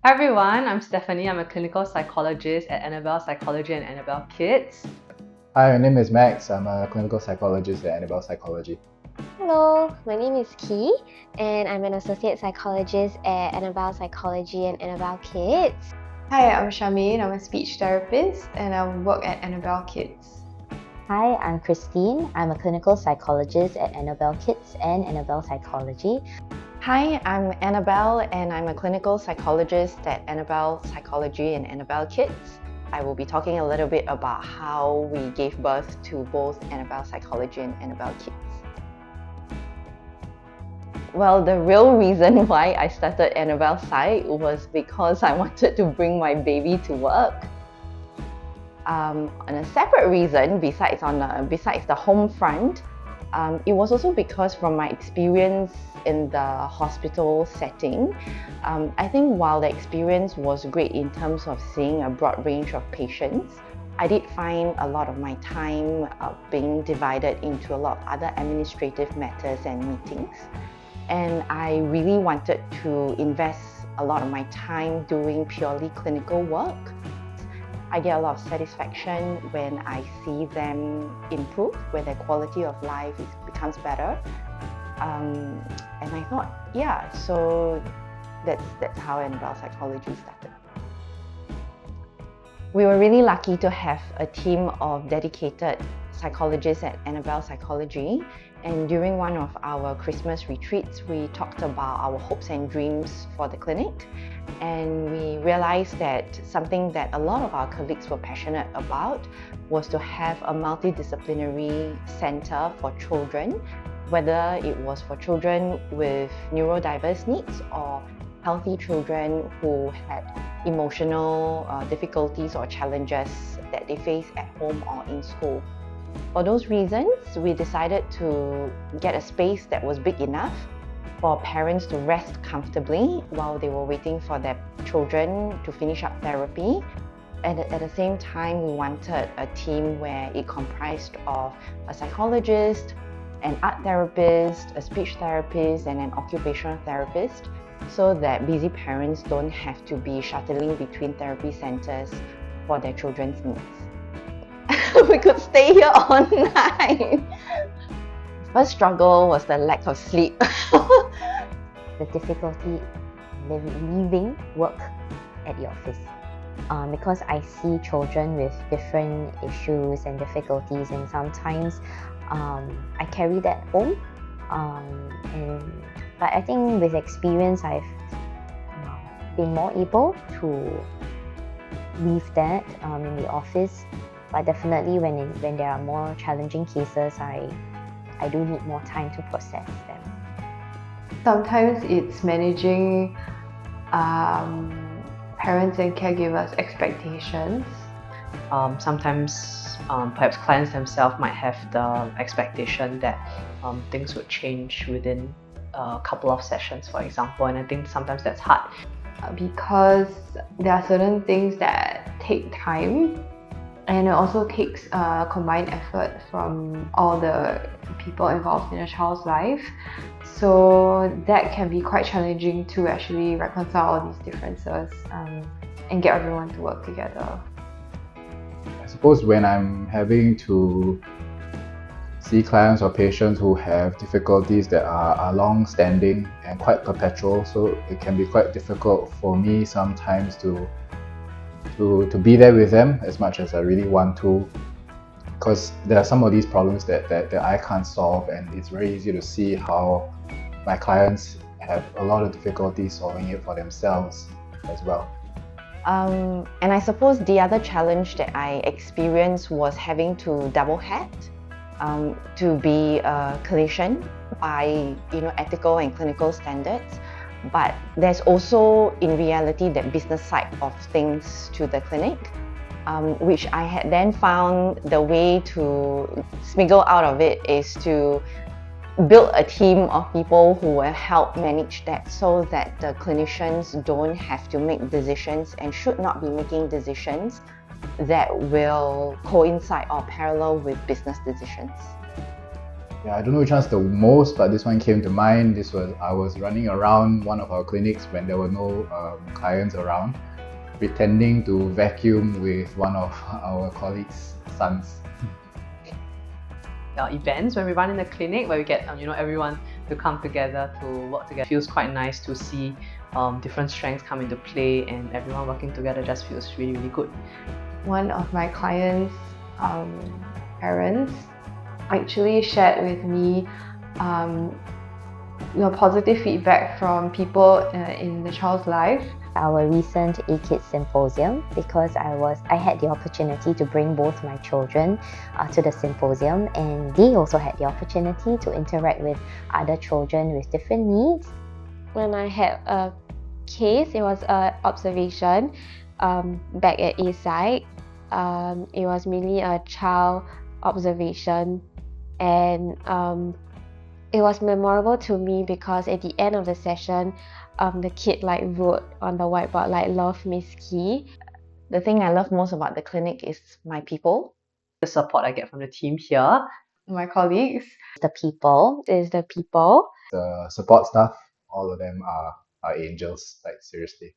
Hi everyone, I'm Stephanie. I'm a clinical psychologist at Annabelle Psychology and Annabelle Kids. Hi, my name is Max. I'm a clinical psychologist at Annabelle Psychology. Hello, my name is Key, and I'm an associate psychologist at Annabelle Psychology and Annabelle Kids. Hi, I'm Charmaine. I'm a speech therapist and I work at Annabelle Kids. Hi, I'm Christine. I'm a clinical psychologist at Annabelle Kids and Annabelle Psychology. Hi, I'm Annabelle and I'm a clinical psychologist at Annabelle Psychology and Annabelle Kids. I will be talking a little bit about how we gave birth to both Annabelle Psychology and Annabelle Kids. Well, the real reason why I started Annabelle Psych was because I wanted to bring my baby to work. On a separate reason, besides the home front, it was also because from my experience in the hospital setting, I think while the experience was great in terms of seeing a broad range of patients, I did find a lot of my time being divided into a lot of other administrative matters and meetings. And I really wanted to invest a lot of my time doing purely clinical work. I get a lot of satisfaction when I see them improve, when their quality of life becomes better. And I thought, yeah, so that's how Annabelle Psychology started. We were really lucky to have a team of dedicated psychologists at Annabelle Psychology. And during one of our Christmas retreats, we talked about our hopes and dreams for the clinic. And we realized that something that a lot of our colleagues were passionate about was to have a multidisciplinary center for children, whether it was for children with neurodiverse needs or healthy children who had emotional difficulties or challenges that they face at home or in school. For those reasons, we decided to get a space that was big enough for parents to rest comfortably while they were waiting for their children to finish up therapy. And at the same time, we wanted a team where it comprised of a psychologist, an art therapist, a speech therapist, and an occupational therapist, so that busy parents don't have to be shuttling between therapy centers for their children's needs. We could stay here all night. First struggle was the lack of sleep. The difficulty leaving work at the office. Because I see children with different issues and difficulties, and sometimes I carry that home. But I think with experience, I've been more able to leave that in the office. But definitely when there are more challenging cases, I do need more time to process them. Sometimes it's managing parents and caregivers' expectations. Sometimes perhaps clients themselves might have the expectation that things would change within a couple of sessions, for example, and I think sometimes that's hard. Because there are certain things that take time, and it also takes combined effort from all the people involved in a child's life. So that can be quite challenging to actually reconcile all these differences and get everyone to work together. I suppose when I'm having to see clients or patients who have difficulties that are long-standing and quite perpetual, so it can be quite difficult for me sometimes to be there with them as much as I really want to, because there are some of these problems that I can't solve, and it's very easy to see how my clients have a lot of difficulty solving it for themselves as well. And I suppose the other challenge that I experienced was having to double hat, to be a clinician by ethical and clinical standards. But there's also, in reality, that business side of things to the clinic, which I had then found the way to smiggle out of it is to build a team of people who will help manage that, so that the clinicians don't have to make decisions and should not be making decisions that will coincide or parallel with business decisions. Yeah, I don't know which one's the most, but this one came to mind. I was running around one of our clinics when there were no clients around, pretending to vacuum with one of our colleagues' sons. Events when we run in the clinic where we get everyone to come together to work together. It feels quite nice to see different strengths come into play, and everyone working together just feels really, really good. One of my clients' parents actually shared with me positive feedback from people in the child's life. Our recent A-Kids Symposium, because I had the opportunity to bring both my children to the symposium, and they also had the opportunity to interact with other children with different needs. When I had a case, it was an observation back at A-Site. It was mainly a child observation, and it was memorable to me because at the end of the session, the kid wrote on the whiteboard "Love Miss Key." The thing I love most about the clinic is my people. The support I get from the team here. My colleagues. The people. Is the people. The support staff, all of them are angels, like seriously.